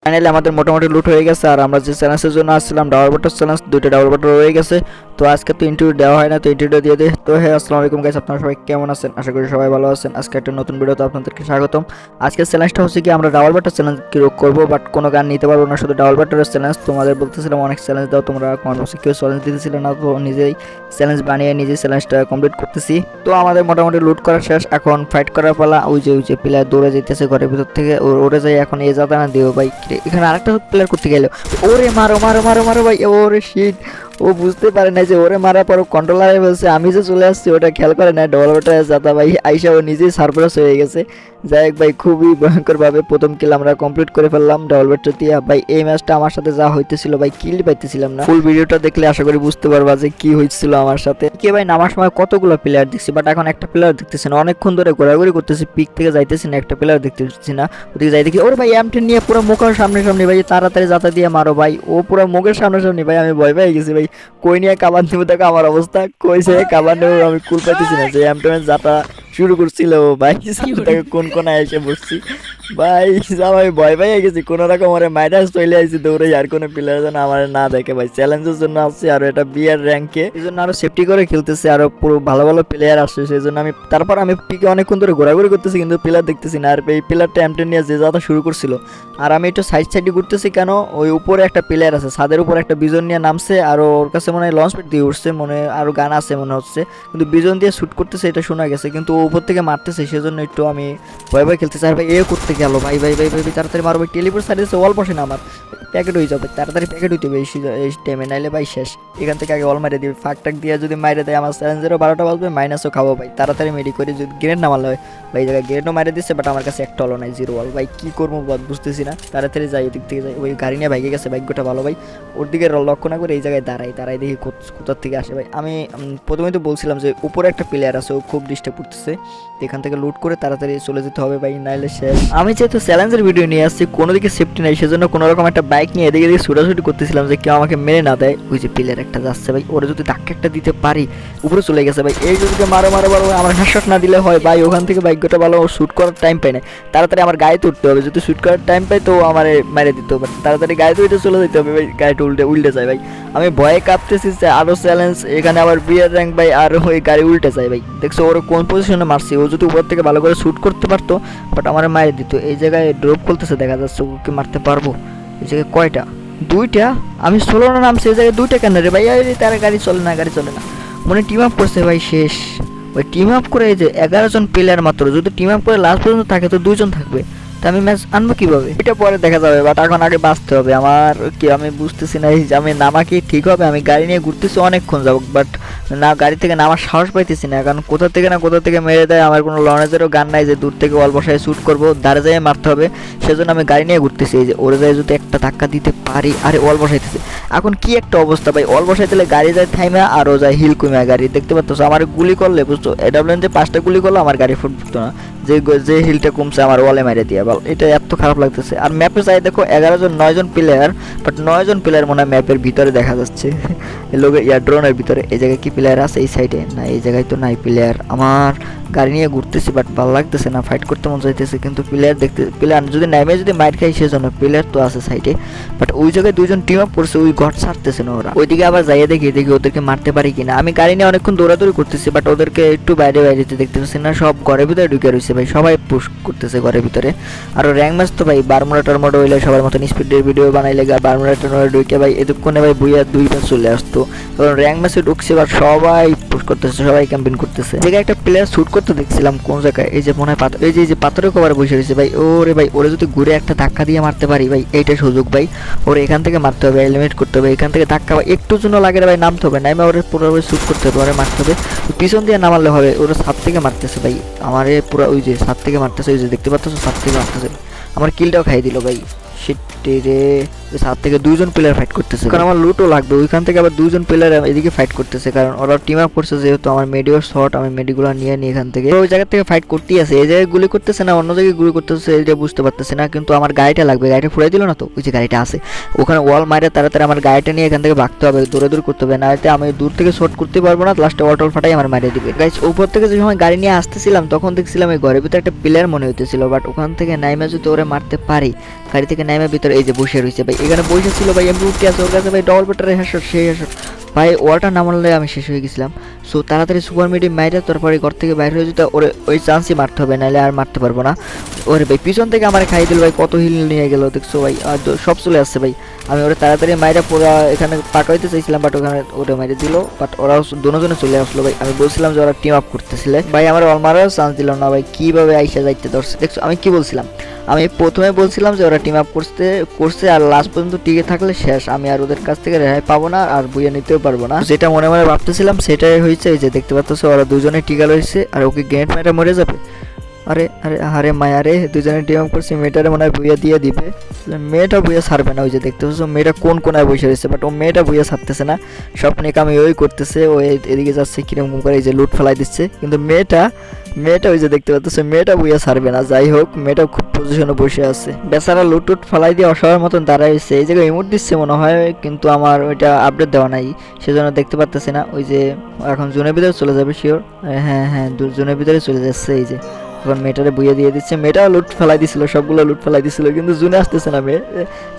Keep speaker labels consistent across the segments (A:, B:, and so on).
A: Finally আমাদের মোটামুটি লুট হয়ে গেছে। আর আমরা যে চ্যালেঞ্জের জন্য আসছিলাম ডাবল বাটার চ্যালেঞ্জ, দুইটা ডাবল বাটার রয়ে গেছে। তো আজকে তো ইন্টারভিউ দেওয়া হয় না, তো ইন্টারভিউ দিয়ে দিই। তো হ্যাঁ, আসসালামু আলাইকুম গাইস, আপনারা সবাই কেমন আছেন? আশা করি সবাই ভালো আছেন। আজকে একটা নতুন ভিডিওতে আপনাদেরকে স্বাগতম। আজকের চ্যালেঞ্জটা হচ্ছে কি আমরা ডাবল বাটার চ্যালেঞ্জ করবো, বাট কোনো গান নিতে পারবো না, শুধু ডাবল বাটারের চ্যালেঞ্জ। তোমাদের বলতেছিলাম অনেক চ্যালেঞ্জ দাও, তোমরা কমেন্ট বক্সে কেউ চ্যালেঞ্জ দিতেছিলে না, তো নিজেই চ্যালেঞ্জ বানিয়ে নিজেই চ্যালেঞ্জটা কমপ্লিট করতেছি। তো আমাদের মোটামুটি লুট করা শেষ, এখন ফাইট করার পালা। ওই যে প্লেয়ার দৌড়ে যেতেছে ঘরের ভিতর থেকে, ওরে যাই এখন এই যাতা না দিও ভাই। এখানে আরেকটা প্লেয়ার করতে গেল, ওরে মারো মারো মারো মারো ভাই, ওরে শিট। ও বুঝতে পারে না যে ওরে মারার পর কন্ট্রোলারে বলছে আমি যে চলে আসছি, ওটা খেয়াল করে না। ডবল বাটার যাতা ভাই আইসা ও নিজেই সারপ্রাইজ হয়ে গেছে। যাই হোক ভাই, খুবই ভয়ঙ্করভাবে প্রথম কিল আমরা কমপ্লিট করে ফেললাম ডাবল বাটার দিয়ে। ভাই এই ম্যাচটা আমার সাথে যা হইতেছিল ভাই, কিল পাইতেছিলাম না। ফুল ভিডিওটা দেখলে আশা করি বুঝতে পারবা যে কি হয়েছিল আমার সাথে। কে ভাই নামার সময় কতগুলো প্লেয়ার দেখছি, বাট এখন একটা প্লেয়ার দেখতেছি না। অনেকক্ষণ ধরে ঘোরাঘুরি করতেছি, পিক থেকে যাইতেছি না, একটা প্লেয়ার দেখতেছি না। ওদিকে যাই দেখি ওরে ভাই M10 নিয়ে পুরো মুখের সামনে সামনে ভাই, তাড়াতাড়ি যাতা দিয়ে মারো ভাই। ও পুরো মুখের সামনে সামনে ভাই, আমি ভয় পেয়ে গেছি ভাই। কই নিয়ে কাবার নেবো, দেখো আমার অবস্থা, কইছে কাবার নেবো, আমি কুল পাইতেছি না। যে M10 যাতা শুরু করছিল ভাই, তাকে কোন কোনায় এসে বসছি ভাই। আমি ভয় পাইয়ে গেছি, কোনো রকম আমার মাইনাস চলে আসছি দৌড়ে। আর কোনো প্লেয়ার যেন আমার না দেখে ভাই। চ্যালেঞ্জের জন্য আসছি, আর এটা বিয়ার র্যাঙ্কে, এই জন্য আরো সেফটি করে খেলতেছি, আরো পুরো ভালো ভালো প্লেয়ার আসছে, সেই জন্য আমি তারপর আমি পিকে অনেকক্ষণ ধরে ঘোরাঘুরি করতেছি, কিন্তু প্লেয়ার দেখতেছি না। আর এই প্লেয়ারটা M10 নিয়ে যে যাতা শুরু করছিল, আর আমি একটু সাইডে ঘুরতেছি কেন, ওই উপরে একটা প্লেয়ার আছে, ছাদের উপর একটা বিজন নিয়ে নামছে, আর ওর কাছে মনে হয় লঞ্চ প্যাড দিয়ে উঠছে, মনে হয় আরো গান আছে মনে হচ্ছে, কিন্তু বিজন দিয়ে শুট করতেছে এটা শোনা গেছে, কিন্তু ও উপর থেকে মারতেছে, সেজন্য একটু আমি ভয় ভয় খেলতেছি। আর ভাই এ করতে গেল ভাই ভাই ভাই ভাই তাড়াতাড়ি মারো ভাই। টেলিপোর্ট সাইডে ওয়াল বসে না আমার, প্যাকেট হয়ে যাবে তাড়াতাড়ি, প্যাকেট হইতে হবে এই টাইমে, নাইলে ভাই শেষ। এখান থেকে আগে ওয়াল মারে দিবে, ফাঁক টাক দিয়ে যদি মাইরে দেয় আমার চ্যালেঞ্জেরও 12টা বাজবে, মাইনাসও খাবো ভাই। তাড়াতাড়ি মেডি করে যদি গ্রেনেড না মারলে হয় ভাই। জায়গায় গ্রেনেডও মারে দিচ্ছে, বাট আমার কাছে একটা হলো নাই, 0 ওয়াল ভাই। কি করবো বুঝতেছি না, তাড়াতাড়ি যাই ওদিক থেকে যাই। ওই গাড়ি নিয়ে ভাইকে গেছে, ভাগ্যটা ভালো ভাই। ওর দিকে লক্ষ্য না করে এই জায়গায় দাঁড়াই দেখি কোথার থেকে আসে ভাই। আমি প্রথমেই তো বলছিলাম যে উপরে একটা প্লেয়ার আছে, ও খুব ডিস্টার্ব করতেছে, এখান থেকে লুট করে তাড়াতাড়ি চলে যেতে হবে ভাই, নাইলে শেষ। আমি যেহেতু চ্যালেঞ্জের ভিডিও নিয়ে আসছি, কোনো দিকে সেফটি নাই, সেজন্য কোনো রকম একটা বাইক নিয়ে এদিকে এদিকে ছুটাছুটি করতেছিলাম যে কেউ আমাকে মেরে না দেয়। ওই যে প্লেয়ার একটা যাচ্ছে ভাই, ওরা যদি ধাক্কা একটা দিতে পারি, উপরে চলে গেছে ভাই। এই যদি মারো মারো মারো, আমার হেডশট না দিলে হয় ভাই। ওখান থেকে ভাগ্যটা ভালো, শ্যুট করার টাইম পাই না, তাড়াতাড়ি আমার গায়ে তুলতে হবে। যদি শ্যুট করার টাইম পাই তো আমার মেরে দিতে হবে, তাড়াতাড়ি গায়ে তুলতে চলে যেতে হবে ভাই। গাড়িটা উল্টে যায় ভাই, আমি ভয়ে কাঁপতেছি যে আরো চ্যালেঞ্জ। এখানে আবার বিয়ার র্যাঙ্ক ভাই, আর ওই গাড়ি উল্টে যায় ভাই। দেখছো ওর কোন পজিশনে মারছি, ও যদি উপর থেকে ভালো করে শ্যুট করতে পারতো, বাট আমার মারে দিত। এই জায়গায় ড্রপ খুলতেছে দেখা যাচ্ছে, ওকে মারতে পারবো। এই জায়গায় কয়টা, 2টা। আমি 16 নামছি, এই জায়গায় 2টা কেন রে ভাই? তার গাড়ি চলে না, মনে টিম আপ করছে ভাই, শেষ। ওই টিম আপ করে এই যে 11 জন প্লেয়ার মাত্র, যদি টিম আপ করে লাস্ট পর্যন্ত থাকে তো 2 জন থাকবে, তা আমি ম্যাচ আনবো কিভাবে? এটা পরে দেখা যাবে, বাট এখন আগে বাঁচতে হবে আমার। কি আমি বুঝতেছি না, এই যে আমি নামা কি ঠিক হবে? আমি গাড়ি নিয়ে ঘুরতেছি অনেকক্ষণ যাবো, বাট না গাড়ি থেকে নামার সাহস পাইতেছি না, কারণ কোথা থেকে মেরে দেয়। আমার কোনো লনেজেরও গান নাই যে দূর থেকে অল বসায় শ্যুট করবো, দাঁড়ে যেয়ে মারতে হবে, সেজন্য আমি গাড়ি নিয়ে ঘুরতেছি। এই যে ওরে যায় যদি একটা ধাক্কা দিতে পারি, আরে অল বসাইতেছে। এখন কি একটা অবস্থা ভাই, অল বসাই দিলে গাড়ি যায় থাইমা, আরও যায় হিল কমে গাড়ি, দেখতে পাচ্ছ। আমার গুলি করলে বুঝছো, এডাব্লিউএন যে 5টা গুলি করলো আমার গাড়ি ফুটতো না, যে হিলটা কমছে আমার ওয়ালে মেরে দিয়ে বল। এটা এত খারাপ লাগতেছে। আর ম্যাপে যাই দেখো 11 জন 9 জন প্লেয়ার, বাট 9 জন প্লেয়ার মনে হয় ম্যাপের ভিতরে দেখা যাচ্ছে, লোকের ড্রোনের ভিতরে। এই জায়গায় কি প্লেয়ার আছে এই সাইডে? না, এই জায়গায় তো নাই প্লেয়ার। আমার গাড়ি নিয়ে ঘুরতেছি, বাট ভালো লাগতেছে না, ফাইট করতে মন চাইতেছে, কিন্তু প্লেয়ার যদি নামে যদি মাইর খাই সেজন্য। প্লেয়ার তো আছে সাইডে, বাট ওই জায়গায় 2 জন টিম আপ করছে, ওই ঘর ছাড়তেছে না ওরা। ওইদিকে আবার যাইয়ে দেখি ওদেরকে মারতে পারি কিনা। আমি গাড়ি নিয়ে অনেকক্ষণ দৌড়াদৌড়ি করতেছি, বাট ওদেরকে একটু বাইরে দেখতে পাচ্ছি না, সব ঘরের ভিতরে ঢুকে রয়েছে ভাই, সবাই পুশ করতেছে ঘরের ভিতরে। আর র্যাঙ্ক ম্যাচ তো ভাই বারমুডা টারমুডা হইলে সবার মতন স্পিডের ভিডিও বানাইলে বারমুডা টারমুডা ঢুকে ভাই এতক্ষণে ভাই বুইয়া 2 ম্যাচ চলে আসতো। কারণ র্যাঙ্ক ম্যাচে ঢুকছে, বাট সবাই পুশ করতেছে, সবাই ক্যাম্পেইন করতেছে। জায়গায় একটা প্লেয়ার শ্যুট করতে দেখছিলাম কোন জায়গায়, এই যে মনে হয় পাথর, এই যে পাথরের কভারে বসে রয়েছে ভাই। ওরে ভাই, ওরে যদি ঘুরে একটা ধাক্কা দিয়ে মারতে পারি ভাই, এইটা সুযোগ ভাই। ওরে এখান থেকে মারতে হবে, এলিমিনেট করতে হবে। এখান থেকে ধাক্কা একটু জন্য লাগে ভাই, নামতে হবে, নামে ওরে পুরোভাবে শ্যুট করতে হবে, ওরে মারতে হবে। পিছন দিয়ে নামালে হবে, ওরা ছাদ থেকে মারতেছে ভাই আমারে পুরো, ওই যে ছাদ থেকে মারতেছে, ওই যে দেখতে পাচ্ছ ছাদ থেকে মারতেছে। আমার কিলটাও খাই দিল ভাই, শিট রে। ওই সাত থেকে দুইজন প্লেয়ার ফাইট করতেছে, কারণ আমার লুটও লাগবে। ওইখান থেকে আবার দুজন প্লেয়ার এদিকে ফাইট করতেছে, কারণ ওরা টিম আপ করছে যেহেতু আমার মেডিওর শট, আমি মেডিগুলো নিয়ে নিই এখান থেকে। ওই জায়গা থেকে ফাইট করতেই আছে, এই জায়গায় গুলি করতেছে না অন্য জায়গায় গুলি করতেছে, এইটা বুঝতে পারতেছে না। কিন্তু আমার গাড়িটা লাগবে, গাড়িটা ফুরাই দিল না তো, ওই যে গাড়িটা আছে ওখানে ওয়াল মারে তাড়াতাড়ি আমার গাড়িটা নিয়ে এখান থেকে ভাগতে হবে, দৌড়াদৌড়ি করতে হবে, না এতে আমি দূর থেকে শট করতে পারবো না, লাস্টে ওয়াল ফাটাই আমার মারিয়ে দিবে। গাইস উপর থেকে যে সময় গাড়ি নিয়ে আসতেছিলাম তখন দেখছিলাম এই ঘরের ভিতরে একটা প্লেয়ার মনে হইতেছিল, বাট ওখান থেকে নাইমা যদি ওরে মারতে পারি, গাড়ি থেকে নাইমা ভিতরে এই যে বসে রয়েছে ভাই, এখানে বসে ছিল ভাই, এমনি উঠতে আছে ওর কাছে ভাই, ডবল ব্যাটারে হেডশট, সেই হেডশট ভাই, ওয়ালটা না মারলে আমি শেষ হয়ে গেছিলাম। সো তাড়াতাড়ি সুপার মিডিয়াম মাইরে তারপরে ঘর থেকে বাইরে হয়ে যেতে, ওরে ওই চান্সই মারতে হবে, নাহলে আর মারতে পারবো না। ওরে ভাই পিছন থেকে আমার খাই দিল ভাই, কত হিল নিয়ে গেল দেখছো ভাই, আর সব চলে আসছে ভাই। আমি ওরা তাড়াতাড়ি মাইরা পুরা এখানে পাকাইতে চাইছিলাম, বাট ওখানে ওটা মাইরে দিল, বাট ওরাও দুজনে চলে আসলো ভাই। আমি বলছিলাম যে ওরা টিম আপ করতেছিলে ভাই, আমার অল মারারও চান্স দিল না ভাই, কীভাবে আইসা যাইতে ধরছে দেখছো। আমি কি বলছিলাম, আমি প্রথমে বলছিলাম যে ওরা টিম আপ করছে আর লাস্ট পর্যন্ত টিকে থাকলে শেষ, আমি আর ওদের কাছ থেকে রেহাই পাবো না আর বইয়ে নিতেও পারবো না। যেটা মনে মনে ভাবতেছিলাম সেটাই হয়েছে, এই যে দেখতে পাচ্ছ ওরা দুজনে টিকা রয়েছে, আর ওকে গ্রেনেড মেয়েটা মরে যাবে। আরে আরে আরে মায়া রে, দুজনে টিম আপ করছে, মেয়েটারে মনে হয় বইয়া দিয়ে দিবে, মেয়েটা বইয়া ছাড়বে না। ওই যে দেখতে পাচ্ছ মেয়েটা কোন কোনায় বসে রয়েছে, বাট ও মেয়েটা বইয়া ছাড়তেছে না, স্বপ্নে কামি ওই করতেছে, ও এদিকে যাচ্ছে কিরকম করে এই যে লুট ফেলাই দিচ্ছে, কিন্তু মেয়েটা ওই যে দেখতে পাচ্ছ মেয়েটা বইয়া ছাড়বে না। যাই হোক মেয়েটা খুব পজিশনে বসে আছে, বেচারা লুট টুট ফেলাই দিয়ে অসহায়ের মতন দাঁড়াইছে, এই জায়গায় ইমোট দিচ্ছে মনে হয়, কিন্তু আমার ওইটা আপডেট দেওয়া নাই সেজন্য দেখতে পারতেছি না। ওই যে এখন জোনের ভিতরে চলে যাবে শিওর, হ্যাঁ হ্যাঁ জোনের ভিতরে চলে যাচ্ছে। এই যে এখন মেয়েটারে বইয়ে দিয়ে দিচ্ছে, মেয়েটা লুট ফেলাই দিছিল, সবগুলো লুট ফেলাই দিছিল, কিন্তু জুনে আসতেছে না মেয়ে,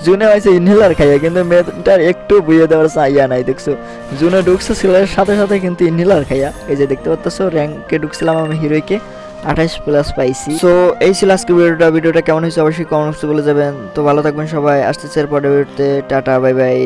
A: জুনে হয়েছে ইনহেলার খাইয়া, কিন্তু মেয়েটার একটু বইয়ে দেওয়ার চাইয়া নাই দেখছো। জুনে ঢুকছে ছেলের সাথে সাথে কিন্তু ইনহেলার খাইয়া, এই যে দেখতে পাচ্ছ র্যাঙ্কে ঢুকছিলাম আমি হিরোইকে 28+ পাইছি। সো এই ছিল আজকে ভিডিওটা কেমন হয়েছে অবশ্যই কমেন্ট বক্সে বলে যাবেন। তো ভালো থাকবেন সবাই, আসতেছে এর পরের ভিডিওতে, টাটা বাই বাই।